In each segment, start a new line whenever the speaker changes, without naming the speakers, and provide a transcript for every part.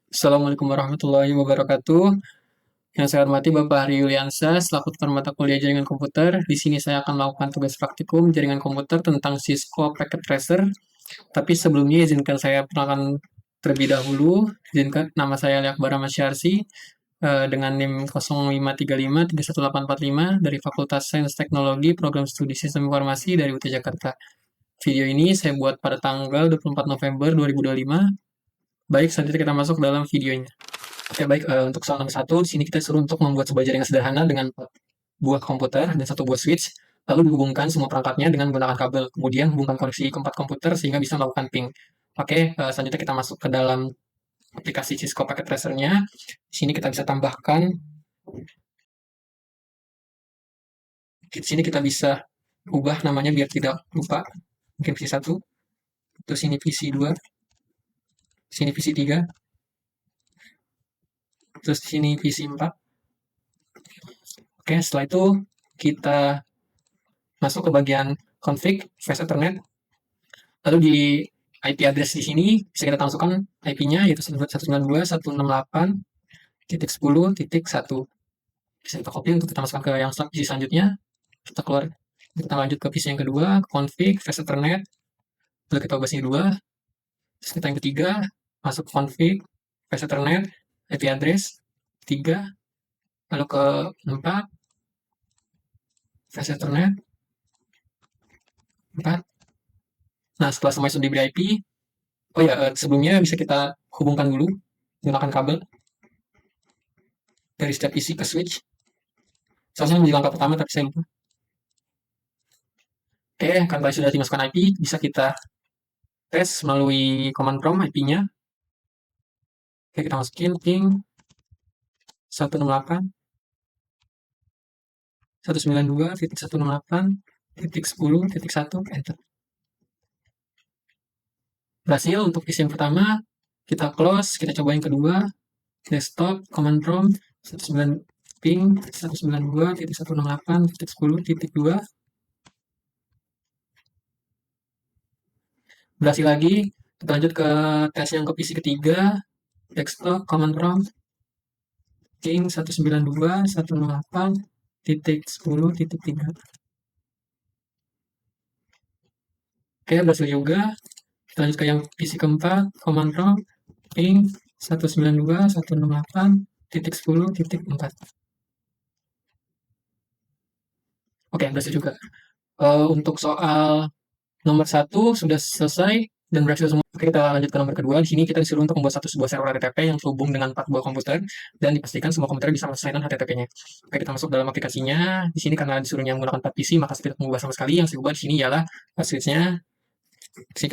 Assalamualaikum warahmatullahi wabarakatuh. Yang saya hormati Bapak Hari Yuliansa, selaku tutor mata kuliah jaringan komputer. Di sini saya akan melakukan tugas praktikum jaringan komputer tentang Cisco Packet Tracer. Tapi sebelumnya izinkan saya perkenalkan terlebih dahulu. Izinkan nama saya Akbar Ahmad Syarsi dengan NIM 0535318845 dari Fakultas Sains Teknologi Program Studi Sistem Informasi dari UT Jakarta. Video ini saya buat pada tanggal 24 November 2025. Baik, selanjutnya kita masuk dalam videonya. Oke, baik. Untuk soal nomor satu, di sini kita suruh untuk membuat sebuah jaringan sederhana dengan 4 buah komputer dan 1 buah switch, lalu dihubungkan semua perangkatnya dengan menggunakan kabel. Kemudian hubungkan koneksi keempat komputer sehingga bisa melakukan ping. Oke, selanjutnya kita masuk ke dalam aplikasi Cisco Packet Tracer-nya. Di sini kita bisa tambahkan, di sini kita bisa ubah namanya biar tidak lupa. Mungkin PC 1, terus ini PC 2, sini PC 3, terus sini PC 4. Oke, setelah itu kita masuk ke bagian config Fast Ethernet. Lalu di IP address di sini bisa kita masukkan IP-nya yaitu 192.168.10.1. Bisa kita copy untuk kita masukkan ke yang PC selanjutnya. Kita keluar, kita lanjut ke PC yang kedua, config Fast Ethernet. Lalu kita ubah sini 2. Terus kita yang ketiga, masuk config Fast Ethernet, IP address 3. Lalu ke 4, Fast Ethernet 4. Nah, setelah semua sudah diberi IP, oh ya, sebelumnya bisa kita hubungkan dulu menggunakan kabel dari setiap PC ke switch. Seharusnya menjadi langkah pertama, tapi saya lupa. Oke, karena tadi sudah dimasukkan IP, bisa kita tes melalui command prompt IP-nya. Oke, kita masukin ping 168.192.168.10.1, enter. Berhasil untuk PC yang pertama, kita close, kita coba yang kedua, desktop, command prompt, 19 ping 192.168.10.2. Berhasil lagi, kita lanjut ke tes yang ke PC ketiga, desktop, command prompt, ping 192.168.10.3. Oke, berhasil juga. Kita lanjut ke yang PC keempat, command prompt, ping 192.168.10.4. Oke, berhasil juga. Untuk soal nomor satu sudah selesai dan berhasil semua. Oke, kita lanjut ke nomor kedua. Di sini kita disuruh untuk membuat sebuah server HTTP yang terhubung dengan 4 buah komputer dan dipastikan semua komputer bisa menyelesaikan HTTP-nya. Oke, kita masuk dalam aplikasinya. Di sini karena disuruhnya menggunakan 4 PC, maka saya tidak mengubah sama sekali. Yang saya ubah di sini ialah switch-nya. Di sini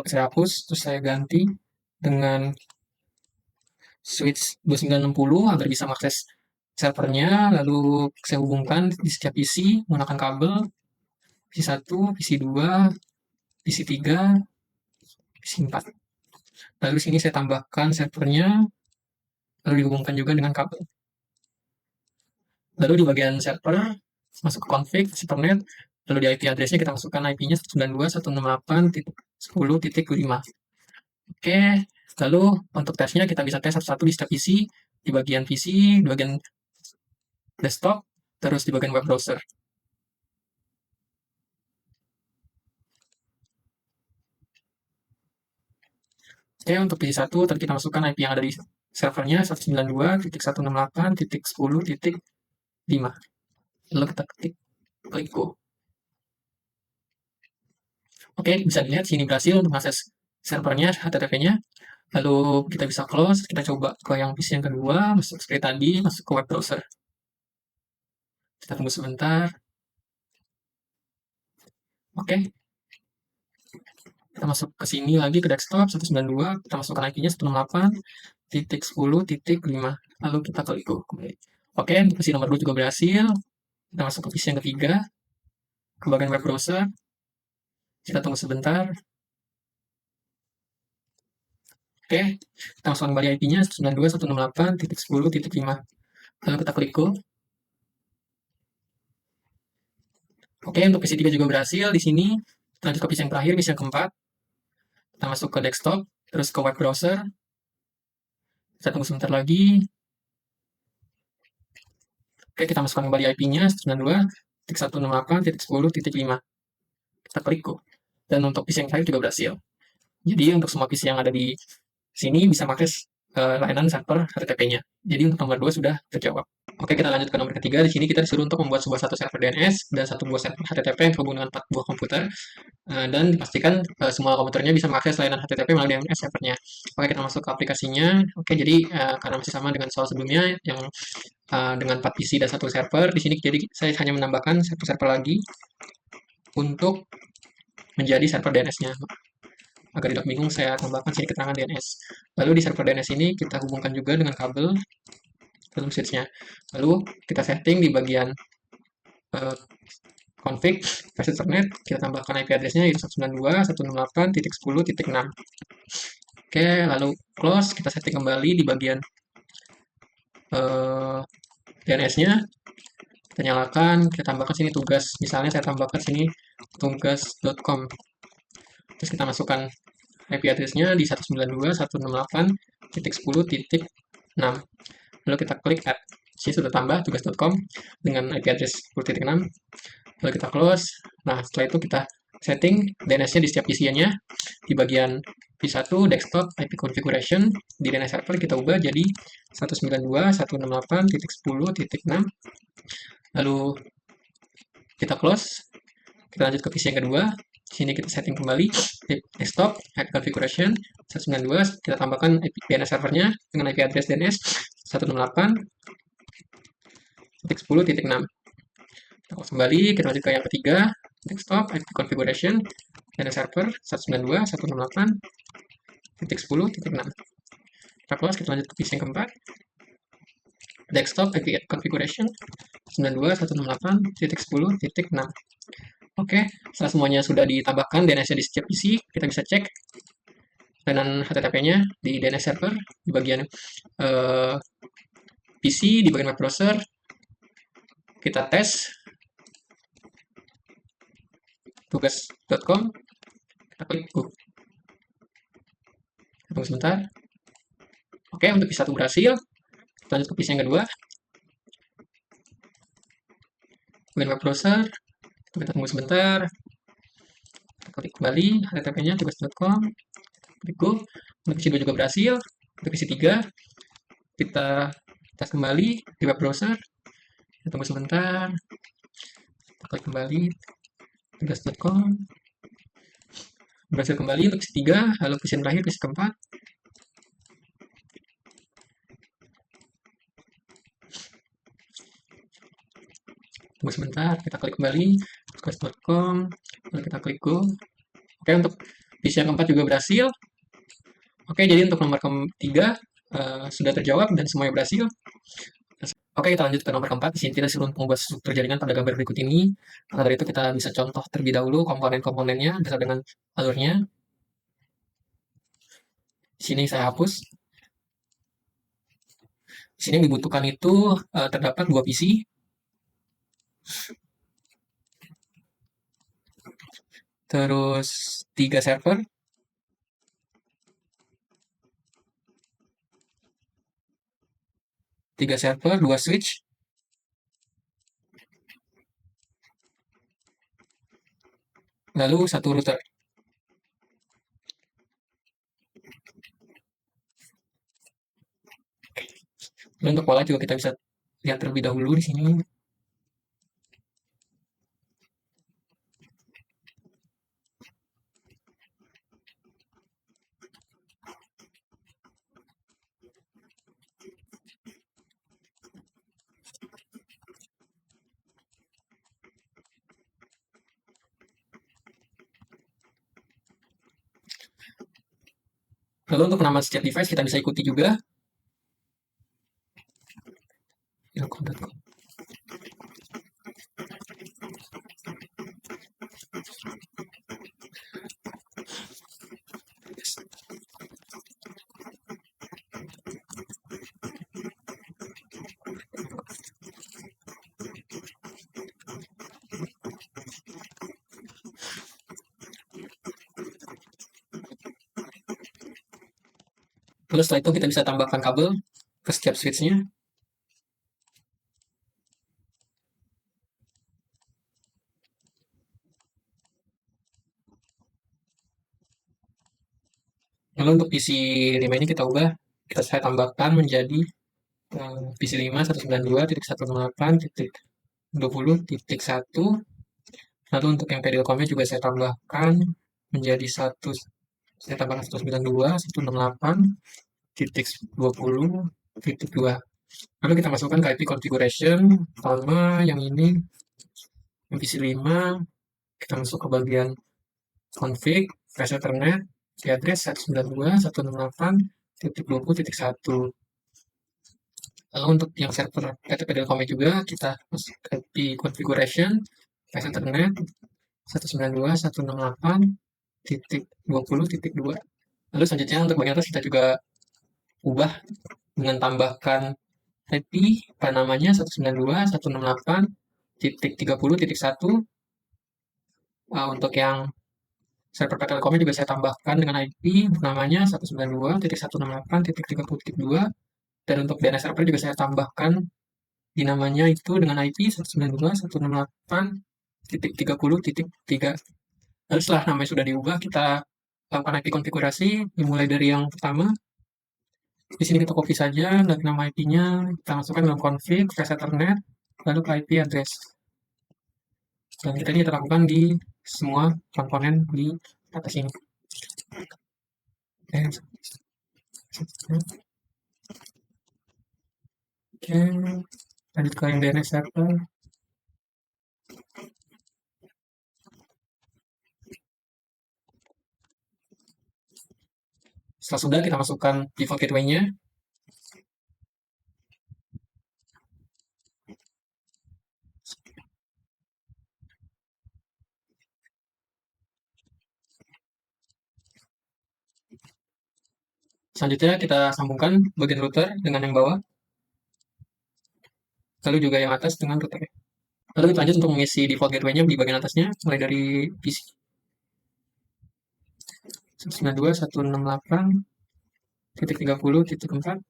saya hapus, terus saya ganti dengan switch 2960 agar bisa mengakses servernya. Lalu saya hubungkan di setiap PC menggunakan kabel PC 1, PC 2, PC 3, PC 4. Lalu di sini saya tambahkan servernya, lalu dihubungkan juga dengan kabel. Lalu di bagian server, masuk ke config, Ethernet, lalu di IP address-nya kita masukkan IP-nya 192.168.10.5. Oke, lalu untuk tesnya kita bisa tes satu-satu di setiap PC, di bagian PC, di bagian desktop, terus di bagian web browser. Oke, untuk PC 1 tadi kita masukkan IP yang ada di servernya 192.168.10.5. Lalu kita klik go. Oke, bisa dilihat sini berhasil untuk mengakses servernya, HTTP-nya. Lalu kita bisa close, kita coba ke yang PC yang kedua, masuk seperti tadi, masuk ke web browser. Kita tunggu sebentar. Oke. Kita masuk ke sini lagi ke desktop 192, kita masukkan IP-nya 168.10.5. Lalu kita klik go kembali. Oke, untuk PC nomor 2 juga berhasil. Kita masuk ke PC yang ketiga, ke bagian web browser. Kita tunggu sebentar. Oke, kita masukkan kembali IP-nya 192.168.10.5. Lalu kita klik go. Oke, untuk PC 3 juga berhasil. Di sini, kita lanjut ke PC yang terakhir, PC yang keempat. Kita masuk ke desktop, terus ke web browser. Kita tunggu sebentar lagi. Oke, kita masukkan kembali IP-nya 192.168.10.5. Kita klik go. Dan untuk PC yang terakhir juga berhasil. Jadi untuk semua PC yang ada di sini bisa pakai layanan server HTTP-nya. Jadi untuk nomor 2 sudah terjawab. Oke, kita lanjut ke nomor ketiga. Di sini kita disuruh untuk membuat satu server DNS dan satu buah server HTTP yang terhubung dengan 4 buah komputer. Dan dipastikan semua komputernya bisa mengakses layanan HTTP melalui DNS servernya. Oke, kita masuk ke aplikasinya. Oke, jadi karena masih sama dengan soal sebelumnya yang dengan 4 PC dan satu server, di sini jadi saya hanya menambahkan satu server lagi untuk menjadi server DNS-nya. Agar tidak bingung, saya tambahkan sini keterangan DNS. Lalu di server DNS ini kita hubungkan juga dengan kabel dalam switch-nya. Lalu kita setting di bagian config versi internet, kita tambahkan IP address-nya yaitu 192.168.10.6. Oke, lalu close, kita setting kembali di bagian DNS-nya, kita nyalakan, kita tambahkan sini tugas. Misalnya saya tambahkan sini tugas.com. Terus kita masukkan IP address-nya di 192.168.10.6. Lalu kita klik add. Sini sudah tambah tugas.com dengan IP address 10.6. Lalu kita close. Nah, setelah itu kita setting DNS-nya di setiap PC-nya. Di bagian P1 desktop IP configuration di DNS server kita ubah jadi 192.168.10.6. Lalu kita close. Kita lanjut ke PC yang kedua. Sini kita setting kembali desktop IP configuration 192, kita tambahkan IP DNS servernya dengan IP address DNS 168.10.6. Kita close kembali, kita lanjut ke yang ketiga, desktop IP configuration DNS server 192.168.10.6. Kita close, kita lanjut ke PC yang keempat, desktop IP configuration 192.168.10.6. Oke, setelah semuanya sudah ditambahkan DNS-nya di setiap PC, kita bisa cek layanan HTTP-nya di DNS server di bagian PC, di bagian web browser. Kita tes tugas.com, kita klik go. Tunggu sebentar. Oke, untuk PC1 berhasil. Kita lanjut ke PC yang kedua. Bagian web browser, kita tunggu sebentar. Kita klik kembali HTTP-nya tugas.com, klik go. Untuk PC2 juga berhasil. Untuk PC3 kita tes kembali di web browser. Kita tunggu sebentar. Kita klik kembali tugas.com. Berhasil kembali untuk PC3, lalu PC yang terakhir, PC keempat. Tunggu sebentar, kita klik kembali tugas.com, lalu kita klik go. Oke, untuk PC yang keempat juga berhasil. Oke, jadi untuk nomor ketiga sudah terjawab dan semuanya berhasil. Oke, kita lanjut ke nomor keempat. Di sini kita disuruh mengubah struktur jaringan pada gambar berikut ini. Maka dari itu kita bisa contoh terlebih dahulu komponen-komponennya beserta dengan alurnya. Di sini saya hapus. Di sini yang dibutuhkan itu terdapat 2 PC, terus 3 server, 2 switch, lalu 1 router. Lalu untuk pola juga kita bisa lihat terlebih dahulu di sini. Lalu untuk nama setiap device kita bisa ikuti juga. Ilkom.com. Lalu setelah itu kita bisa tambahkan kabel ke setiap switch-nya. Lalu untuk PC 5 ini kita ubah, saya tambahkan menjadi PC 5 192.168.20.1. Lalu untuk yang Pedilcom-nya juga saya tambahkan menjadi saya tambahkan 192.168.20.2. Lalu kita masukkan ke IP configuration. Pertama yang ini, yang PC 5, kita masuk ke bagian config, flash ethernet, di address 192.168.20.1. Lalu untuk yang server FTP Telkom juga kita masuk ke IP configuration, flash ethernet 192.168.20.2. Lalu selanjutnya untuk bagian atas kita juga ubah dengan tambahkan IP pada namanya 192.168.30.1. Untuk yang server Telkomnya juga saya tambahkan dengan IP namanya 192.168.30.2. Dan untuk DNS server juga saya tambahkan di namanya itu dengan IP 192.168.30.3. Lalu setelah namanya sudah diubah, kita lakukan IP konfigurasi, dimulai dari yang pertama. Di sini kita copy saja dari nama IP-nya, kita masukkan dalam config, flash ethernet, lalu ke IP address. Dan kita ini kita lakukan di semua komponen di atas ini. Oke, lanjut ke yang DNS server. Setelah sudah, kita masukkan default gateway-nya. Selanjutnya kita sambungkan bagian router dengan yang bawah, lalu juga yang atas dengan router. Lalu kita lanjut untuk mengisi default gateway-nya di bagian atasnya, mulai dari PC 192.168.30.4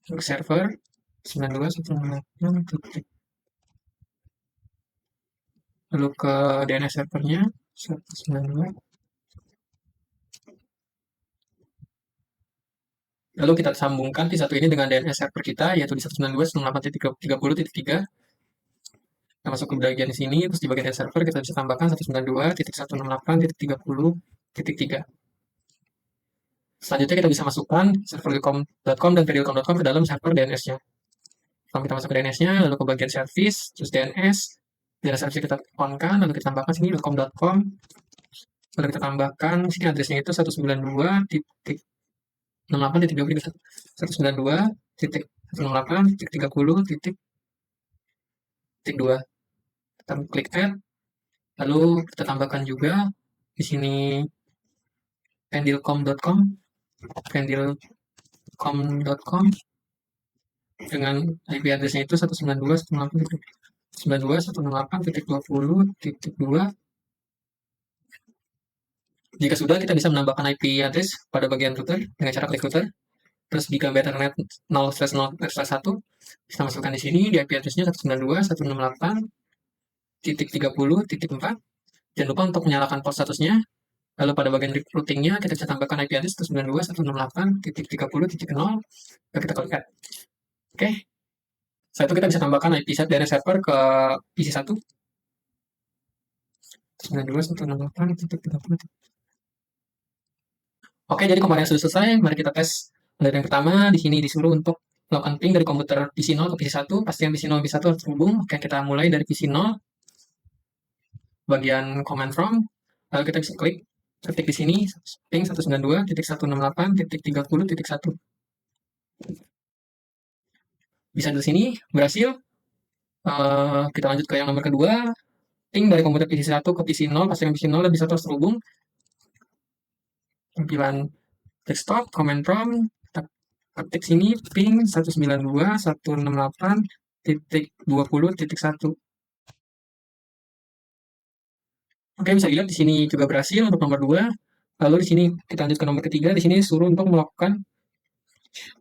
untuk server 192.168. Lalu ke DNS servernya 192. Lalu kita sambungkan P1 ini dengan DNS server kita, yaitu di 192.168.30.3. Kita masuk ke bagian di sini, terus di bagian DNS server kita bisa tambahkan 192.168.30.3. Selanjutnya kita bisa masukkan server.com dan pedilcom.com ke dalam server DNS-nya. Kalau kita masuk ke DNS-nya, lalu ke bagian service, terus DNS service kita on-kan, lalu kita tambahkan sini .com, lalu kita tambahkan sini addressnya itu 192.168.30.2. Kita klik add, lalu kita tambahkan juga di sini pendilcom.com dengan IP addressnya itu 192.168.20.2. Jika sudah, kita bisa menambahkan IP address pada bagian router dengan cara klik router. Terus jika Ethernet 0/0/1, kita masukkan di sini di IP addressnya 192.168.30.4. Jangan lupa untuk menyalakan port statusnya. Lalu pada bagian routingnya kita bisa tambahkan IP address 192.168.30.0. Lalu kita klik add. Oke. Setelah itu kita bisa tambahkan IP set DNS server ke PC1. 192.168.30.3. Oke, jadi komponen sudah selesai. Mari kita tes. Dari yang pertama, di sini disuruh untuk melakukan ping dari komputer PC0 ke PC1. Pastikan PC0 dan PC1 harus terhubung. Oke, kita mulai dari PC0. Bagian command from. Lalu kita bisa klik ketik di sini ping 192.168.30.1. Bisa di sini berhasil. Kita lanjut ke yang nomor kedua. Ping dari komputer PC1 ke PC0, pastikan PC0 dan PC1 harus terhubung. Tampilan desktop, command prompt, kita ketik sini ping 192.168.20.1. Oke, bisa dilihat di sini juga berhasil untuk nomor 2. Lalu di sini kita lanjut ke nomor ketiga. Di sini suruh untuk melakukan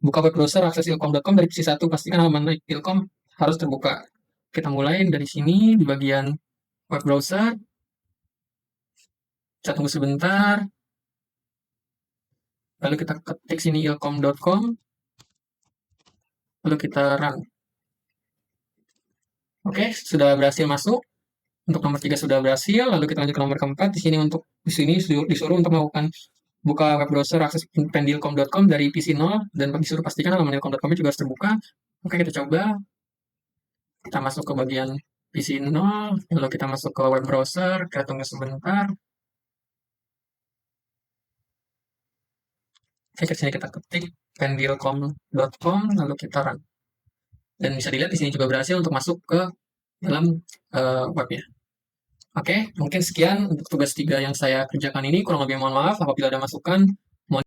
buka web browser akses ilkom.com dari PC 1. Pastikan halaman ilkom harus terbuka. Kita mulai dari sini di bagian web browser. Kita tunggu sebentar. Lalu kita ketik sini ilkom.com. Lalu kita run. Oke, sudah berhasil masuk. Untuk nomor 3 sudah berhasil. Lalu kita lanjut ke nomor keempat. Di sini disuruh untuk melakukan buka web browser akses pendilkom.com dari PC 0 dan disuruh pastikan halaman ilkom.com juga harus terbuka. Oke, kita coba. Kita masuk ke bagian PC 0, lalu kita masuk ke web browser, kita tunggu sebentar. Oke, ke sini kita ketik pendilkom.com, lalu kita run. Dan bisa dilihat di sini juga berhasil untuk masuk ke dalam webnya. Oke, mungkin sekian untuk tugas 3 yang saya kerjakan ini. Kurang lebih mohon maaf apabila ada masukan.